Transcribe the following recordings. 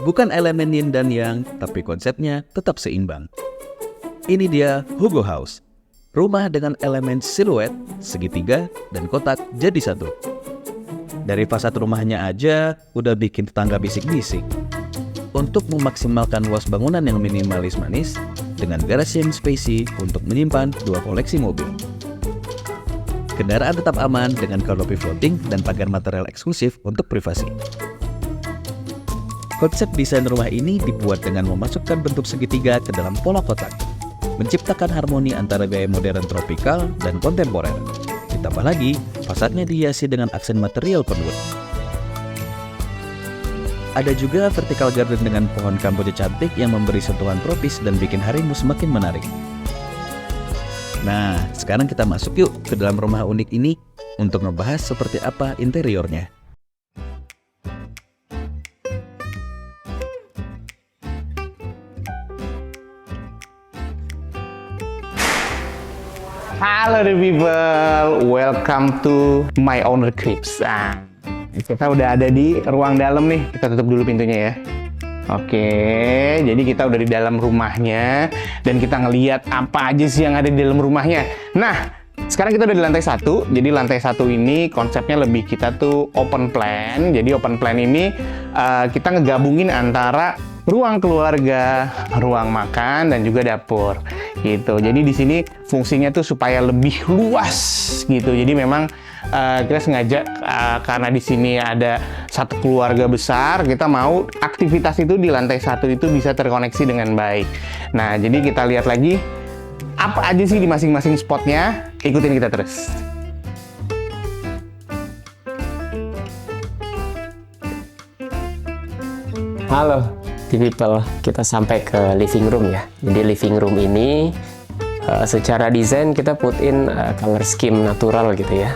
Bukan elemen yin dan yang, tapi konsepnya tetap seimbang. Ini dia Hugo House. Rumah dengan elemen siluet, segitiga, dan kotak jadi satu. Dari fasad rumahnya aja udah bikin tetangga bisik-bisik. Untuk memaksimalkan luas bangunan yang minimalis manis, dengan garasi yang spacey untuk menyimpan 2 koleksi mobil. Kendaraan tetap aman dengan kanopi floating dan pagar material eksklusif untuk privasi. Konsep desain rumah ini dibuat dengan memasukkan bentuk segitiga ke dalam pola kotak, menciptakan harmoni antara gaya modern tropikal dan kontemporer. Ditambah lagi, fasadnya dihiasi dengan aksen material penut. Ada juga vertical garden dengan pohon kamboja cantik yang memberi sentuhan tropis dan bikin harimu semakin menarik. Nah, sekarang kita masuk yuk ke dalam rumah unik ini untuk ngebahas seperti apa interiornya. Halo the people, welcome to my owner cribs. Kita udah ada di ruang dalam nih, kita tutup dulu pintunya ya. Oke, jadi kita udah di dalam rumahnya dan kita ngeliat apa aja sih yang ada di dalam rumahnya. Nah, sekarang kita udah di lantai 1. Jadi lantai 1 ini konsepnya lebih kita tuh open plan. Jadi open plan ini kita ngegabungin antara ruang keluarga, ruang makan, dan juga dapur gitu. Jadi di sini fungsinya tuh supaya lebih luas gitu. Jadi memang kita sengaja karena di sini ada satu keluarga besar, kita mau aktivitas itu di lantai 1 itu bisa terkoneksi dengan baik. Nah, jadi kita lihat lagi apa aja sih di masing-masing spotnya. Ikutin kita terus. Halo people, kita sampai ke living room ya. Jadi living room ini secara desain kita put in color scheme natural gitu ya.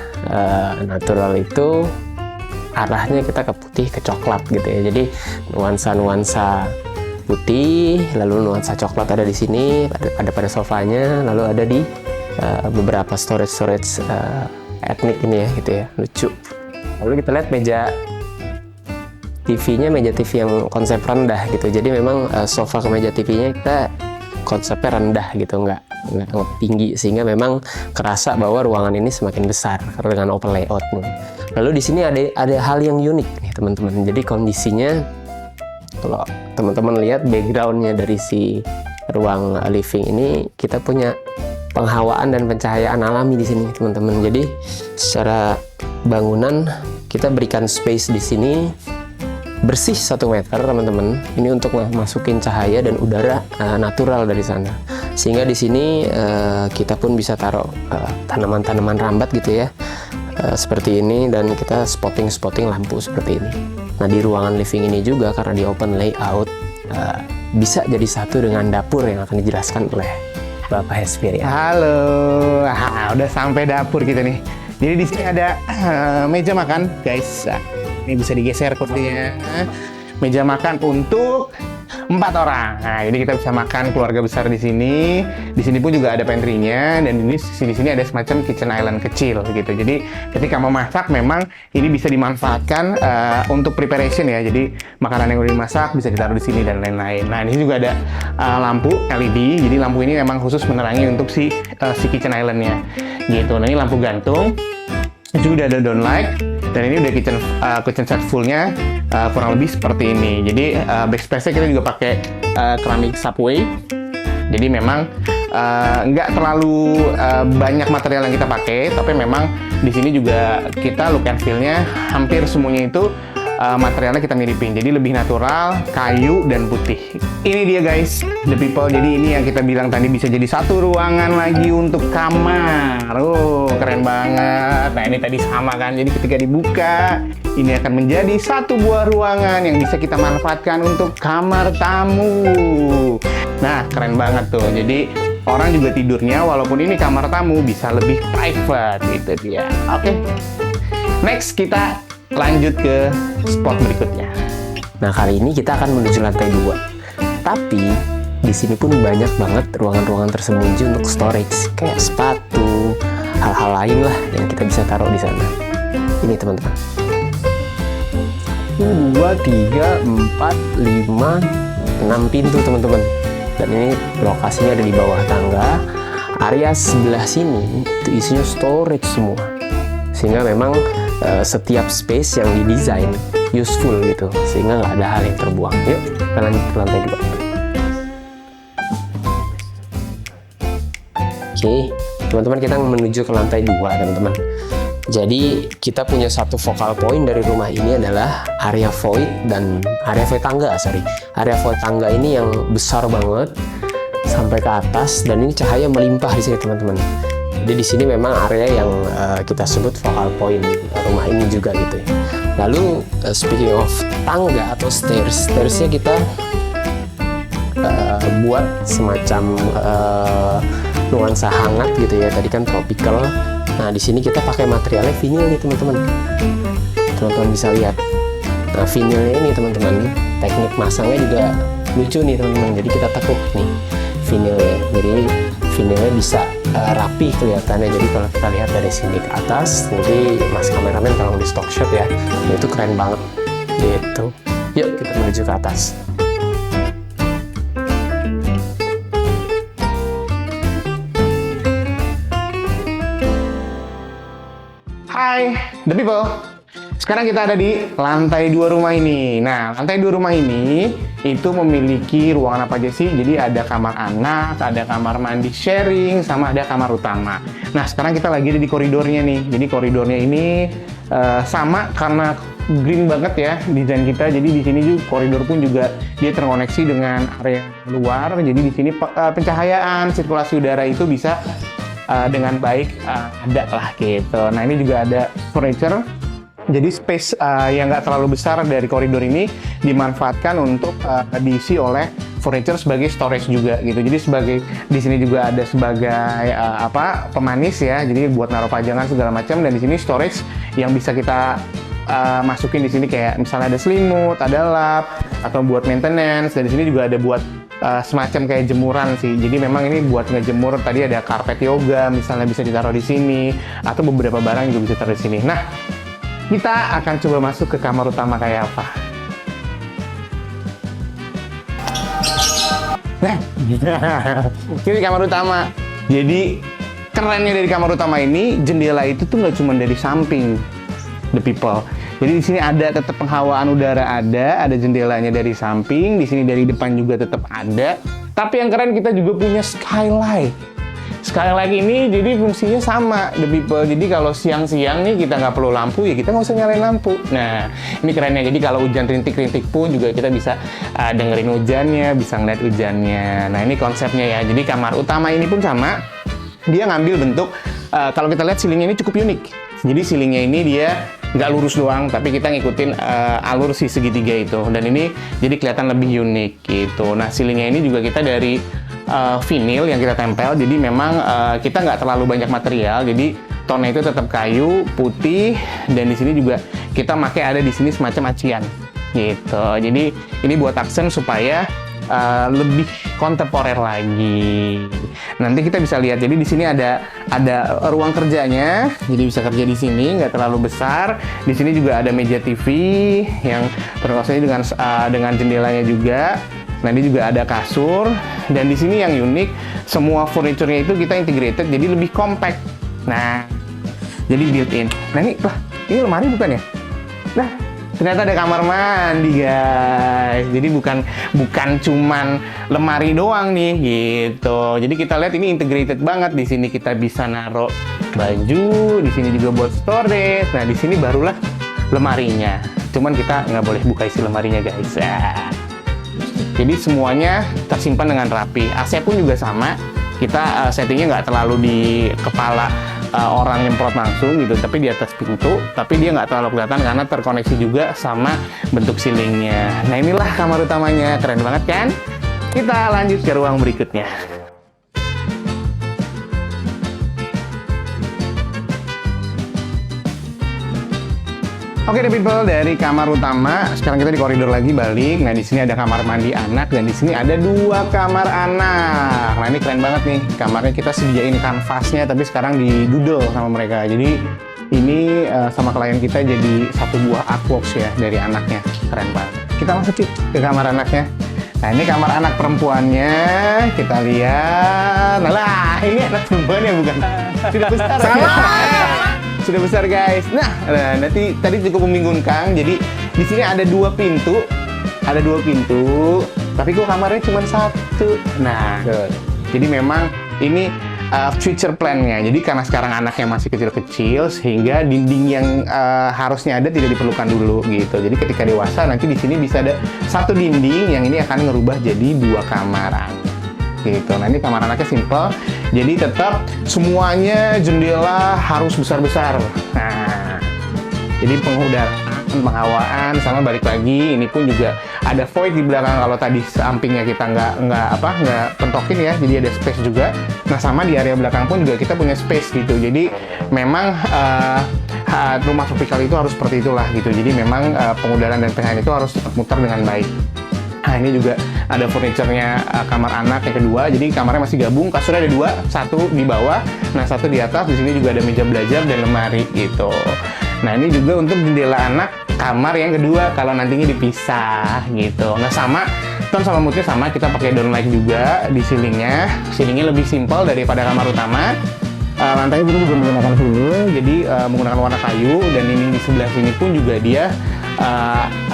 Natural itu arahnya kita ke putih ke coklat gitu ya. Jadi nuansa-nuansa putih, lalu nuansa coklat ada di sini, ada pada sofanya, lalu ada di beberapa storage etnik ini ya gitu ya, lucu. Lalu kita lihat meja TV-nya meja TV yang konsep rendah gitu. Jadi memang sofa ke meja TV-nya kita konsepnya rendah gitu, nggak tinggi, sehingga memang kerasa bahwa ruangan ini semakin besar karena dengan open layout. Lalu di sini ada hal yang unik nih teman-teman. Jadi kondisinya kalau teman-teman lihat background-nya dari si ruang living ini, kita punya penghawaan dan pencahayaan alami di sini teman-teman. Jadi secara bangunan kita berikan space di sini bersih 1 meter teman-teman. Ini untuk masukin cahaya dan udara natural dari sana. Sehingga di sini kita pun bisa taruh tanaman-tanaman rambat gitu ya. Seperti ini, dan kita spotting lampu seperti ini. Nah, di ruangan living ini juga karena di open layout bisa jadi satu dengan dapur yang akan dijelaskan oleh Bapak Hespiri. Halo, udah sampai dapur kita nih. Jadi di sini ada meja makan, guys. Ini bisa digeser kursinya. Meja makan untuk 4 orang. Nah, jadi kita bisa makan keluarga besar di sini. Di sini pun juga ada pantry-nya, dan di sini ada semacam kitchen island kecil gitu. Jadi ketika mau masak memang ini bisa dimanfaatkan untuk preparation ya. Jadi makanan yang udah dimasak bisa ditaruh di sini dan lain-lain. Nah, di sini juga ada lampu LED. Jadi lampu ini memang khusus menerangi untuk si kitchen island-nya gitu. Nah, ini lampu gantung. Juga ada downlight, dan ini udah kitchen set fullnya kurang lebih seperti ini. Jadi backspace-nya kita juga pakai keramik subway. Jadi memang nggak terlalu banyak material yang kita pakai, tapi memang di sini juga kita look and feel-nya hampir semuanya itu materialnya kita miripin. Jadi lebih natural, kayu dan putih. Ini dia guys, the people. Jadi ini yang kita bilang tadi bisa jadi satu ruangan lagi untuk kamar. Keren banget. Nah, ini tadi sama kan. Jadi ketika dibuka, ini akan menjadi satu buah ruangan yang bisa kita manfaatkan untuk kamar tamu. Nah, keren banget tuh. Jadi orang juga tidurnya walaupun ini kamar tamu bisa lebih private. Itu dia. Oke. Next kita lanjut ke spot berikutnya. Nah, kali ini kita akan menuju lantai 2. Tapi di sini pun banyak banget ruangan-ruangan tersembunyi untuk storage, kayak sepatu, hal-hal lain lah yang kita bisa taruh di sana. Ini teman-teman. 1, 2, 3, 4, 5, 6 pintu teman-teman. Dan ini lokasinya ada di bawah tangga. Area sebelah sini itu isinya storage semua. Sehingga memang setiap space yang didesain useful gitu, sehingga nggak ada hal yang terbuang. Yuk, kita lanjut ke lantai 2. Oke, teman-teman, kita menuju ke lantai 2, teman-teman. Jadi kita punya satu focal point dari rumah ini adalah area void dan area void tangga, Area void tangga ini yang besar banget sampai ke atas, dan ini cahaya melimpah di sini, teman-teman. Jadi di sini memang area yang kita sebut focal point rumah ini juga gitu ya. Lalu speaking of tangga atau stairsnya kita buat semacam nuansa hangat gitu ya. Tadi kan tropical. Nah, di sini kita pakai materialnya vinil nih, teman-teman. Teman-teman bisa lihat. Nah, vinilnya ini, teman-teman, teknik masangnya juga lucu nih, teman-teman. Jadi kita tekuk nih vinilnya. Jadi vinilnya bisa rapi kelihatannya. Jadi kalau kita lihat dari sini ke atas, jadi mas kameramen tolong di stock shot ya. Itu keren banget gitu. Yuk kita menuju ke atas. Hai, the people. Sekarang kita ada di lantai 2 rumah ini. Nah, lantai 2 rumah ini itu memiliki ruangan apa aja sih? Jadi ada kamar anak, ada kamar mandi sharing, sama ada kamar utama. Nah, sekarang kita lagi ada di koridornya nih. Jadi koridornya ini sama karena green banget ya desain kita. Jadi di sini juga koridor pun juga dia terkoneksi dengan area luar. Jadi di sini pencahayaan, sirkulasi udara itu bisa dengan baik ada lah gitu. Nah, ini juga ada furniture. Jadi space yang nggak terlalu besar dari koridor ini dimanfaatkan untuk diisi oleh furniture sebagai storage juga gitu. Jadi di sini juga ada sebagai pemanis ya. Jadi buat naruh pajangan segala macam, dan di sini storage yang bisa kita masukin di sini kayak misalnya ada selimut, ada lap, atau buat maintenance. Dan di sini juga ada buat semacam kayak jemuran sih. Jadi memang ini buat ngejemur. Tadi ada karpet yoga misalnya bisa ditaruh di sini, atau beberapa barang juga bisa taruh di sini. Nah, kita akan coba masuk ke kamar utama kayak apa. Nah, ini kamar utama. Jadi kerennya dari kamar utama ini, jendela itu tuh nggak cuma dari samping, the people. Jadi di sini ada tetap penghawaan udara, ada jendelanya dari samping, di sini dari depan juga tetap ada. Tapi yang keren, kita juga punya skylight. Skylight ini jadi fungsinya sama, the people. Jadi kalau siang-siang nih kita nggak perlu lampu, ya kita nggak usah nyalain lampu. Nah, ini kerennya. Jadi kalau hujan rintik-rintik pun juga kita bisa dengerin hujannya, bisa ngeliat hujannya. Nah, ini konsepnya ya. Jadi kamar utama ini pun sama. Dia ngambil bentuk, kalau kita lihat silingnya ini cukup unik. Jadi silingnya ini dia nggak lurus doang, tapi kita ngikutin alur si segitiga itu. Dan ini jadi kelihatan lebih unik gitu. Nah, silingnya ini juga kita dari vinil yang kita tempel, jadi memang kita nggak terlalu banyak material, jadi tone itu tetap kayu putih, dan di sini juga kita pakai ada di sini semacam acian gitu. Jadi ini buat aksen supaya lebih kontemporer lagi. Nanti kita bisa lihat. Jadi di sini ada ruang kerjanya, jadi bisa kerja di sini, nggak terlalu besar. Di sini juga ada meja TV yang terkoneksi dengan jendelanya juga. Nah, ini juga ada kasur, dan di sini yang unik, semua furniture-nya itu kita integrated, jadi lebih compact. Nah, jadi built-in. Nah, ini lemari bukan ya? Nah, ternyata ada kamar mandi, guys. Jadi bukan cuman lemari doang nih, gitu. Jadi kita lihat ini integrated banget. Di sini kita bisa naruh baju, di sini juga buat storage. Nah, di sini barulah lemarinya. Cuman kita nggak boleh buka isi lemarinya, guys. Jadi semuanya tersimpan dengan rapi. AC pun juga sama. Kita settingnya nggak terlalu di kepala orang nyemprot langsung gitu, tapi di atas pintu. Tapi dia nggak terlalu kelihatan karena terkoneksi juga sama bentuk silingnya. Nah, inilah kamar utamanya. Keren banget kan? Kita lanjut ke ruang berikutnya. Oke, the people, dari kamar utama sekarang kita di koridor lagi balik. Nah, di sini ada kamar mandi anak, dan di sini ada 2 kamar anak. Nah, ini keren banget nih. Kamarnya kita sediain kanvasnya, tapi sekarang di doodle sama mereka. Jadi ini sama klien kita jadi satu buah artworks ya dari anaknya. Keren banget. Kita masuk yuk ke kamar anaknya. Nah, ini kamar anak perempuannya. Kita lihat. Nah, ini anak perempuannya bukan? Sudah besar. Sudah besar, guys. Nah, nanti tadi cukup membingungkan. Jadi di sini ada dua pintu. Ada dua pintu. Tapi kok kamarnya cuma satu. Nah, jadi memang ini future plan-nya. Jadi karena sekarang anaknya masih kecil-kecil, sehingga dinding yang harusnya ada tidak diperlukan dulu gitu. Jadi ketika dewasa nanti di sini bisa ada satu dinding yang ini akan ngerubah jadi dua kamar gitu. Nah, ini kamar anaknya simple. Jadi tetap semuanya jendela harus besar-besar. Nah, jadi pengudaraan, penghawaan, sama balik lagi. Ini pun juga ada void di belakang kalau tadi sampingnya kita nggak pentokin ya. Jadi ada space juga. Nah, sama di area belakang pun juga kita punya space gitu. Jadi memang rumah tropikal itu harus seperti itulah gitu. Jadi memang pengudaran dan pengalian itu harus muter dengan baik. Nah, ini juga ada furniture-nya kamar anak yang kedua. Jadi kamarnya masih gabung, kasurnya ada dua, satu di bawah, nah satu di atas. Di sini juga ada meja belajar dan lemari gitu. Nah, ini juga untuk jendela anak kamar yang kedua kalau nantinya dipisah gitu. Nah, sama ton sama moodnya sama, kita pakai downlight juga di ceilingnya. Ceilingnya lebih simpel daripada kamar utama. Lantainya pun juga menggunakan full, jadi menggunakan warna kayu. Dan ini di sebelah sini pun juga dia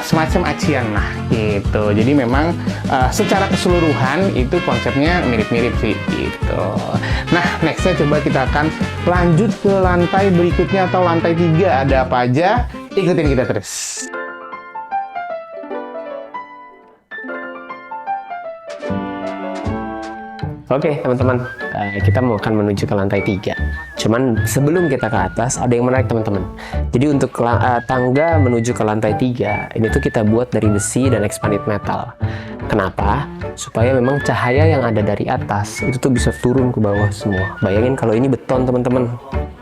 semacam acian lah gitu. Jadi memang secara keseluruhan itu konsepnya mirip-mirip sih gitu. Nah, nextnya coba kita akan lanjut ke lantai berikutnya atau lantai 3. Ada apa aja? Ikutin kita terus. Oke, teman-teman, kita mau akan menuju ke lantai 3. Cuman sebelum kita ke atas, ada yang menarik, teman-teman. Jadi untuk tangga menuju ke lantai 3, ini tuh kita buat dari besi dan expanded metal. Kenapa? Supaya memang cahaya yang ada dari atas, itu tuh bisa turun ke bawah semua. Bayangin kalau ini beton, teman-teman.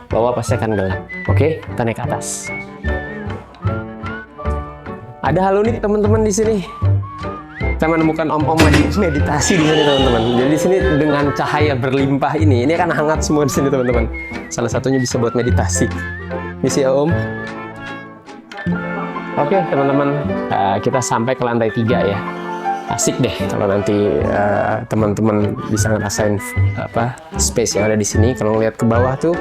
Bawah pasti akan gelap. Oke, kita naik ke atas. Ada hal unik, teman-teman, di sini. Kita menemukan om-om meditasi di sini, teman-teman. Jadi di sini dengan cahaya berlimpah ini kan hangat semua di sini, teman-teman. Salah satunya bisa buat meditasi. Misi ya, Om. Oke, teman-teman, kita sampai ke lantai 3 ya. Asik deh kalau nanti teman-teman bisa ngerasain space yang ada di sini. Kalau ngeliat ke bawah tuh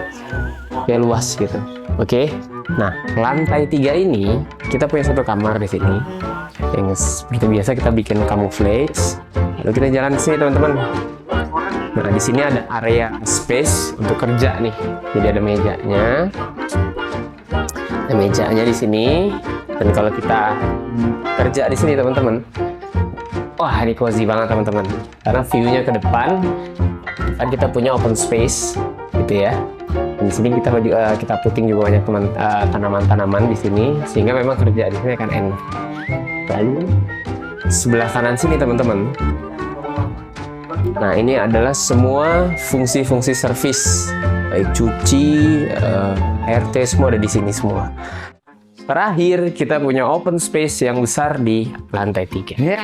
ya luas gitu. Oke. Nah, lantai 3 ini kita punya satu kamar di sini. Yang seperti biasa kita bikin camouflage. Lalu kita jalan ke sini, teman-teman. Nah, di sini ada area space untuk kerja nih. Jadi ada mejanya. Ada mejanya di sini. Dan kalau kita kerja di sini, teman-teman, wah, ini cozy banget, teman-teman. Karena view-nya ke depan, kan kita punya open space, gitu ya. Dan di sini kita puting juga banyak tanaman-tanaman di sini, sehingga memang kerja di sini akan enak. Lalu sebelah kanan sini, teman-teman. Nah, ini adalah semua fungsi-fungsi servis, baik cuci, RT, semua ada di sini semua. Terakhir, kita punya open space yang besar di lantai 3. Ya,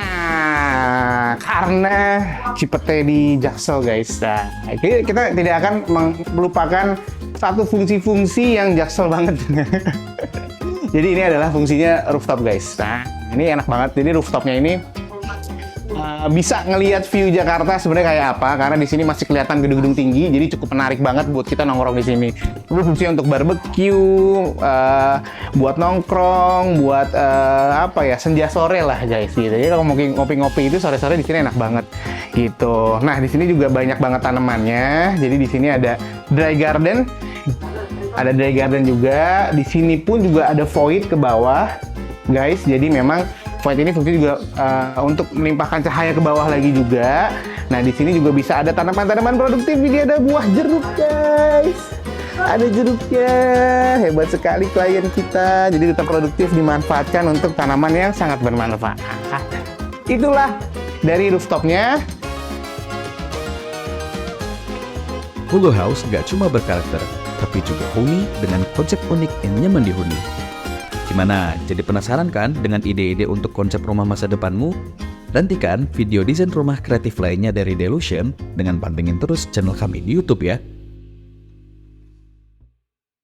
karena Cipete di Jaksel, guys. Nah, kita tidak akan melupakan satu fungsi-fungsi yang Jaksel banget. Jadi ini adalah fungsinya rooftop, guys. Nah, ini enak banget. Jadi rooftopnya ini bisa ngelihat view Jakarta sebenarnya kayak apa, karena di sini masih kelihatan gedung-gedung tinggi, jadi cukup menarik banget buat kita nongkrong di sini. Ini fungsinya untuk barbecue, buat nongkrong, buat senja sore lah, guys. Gitu. Jadi kalau mau ngopi-ngopi itu sore-sore di sini enak banget, gitu. Nah, di sini juga banyak banget tanamannya. Jadi di sini ada dry garden, juga. Di sini pun juga ada void ke bawah, guys. Jadi memang void ini fungsi juga untuk melimpahkan cahaya ke bawah lagi juga. Nah, di sini juga bisa ada tanaman-tanaman produktif. Ini ada buah jeruk, guys. Ada jeruknya. Hebat sekali klien kita. Jadi tetap produktif dimanfaatkan untuk tanaman yang sangat bermanfaat. Itulah dari rooftopnya. Hugo House gak cuma berkarakter, tapi juga huni dengan konsep unik yang nyaman dihuni. Gimana? Jadi penasaran kan dengan ide-ide untuk konsep rumah masa depanmu? Nantikan video desain rumah kreatif lainnya dari Delusion dengan pantengin terus channel kami di YouTube ya.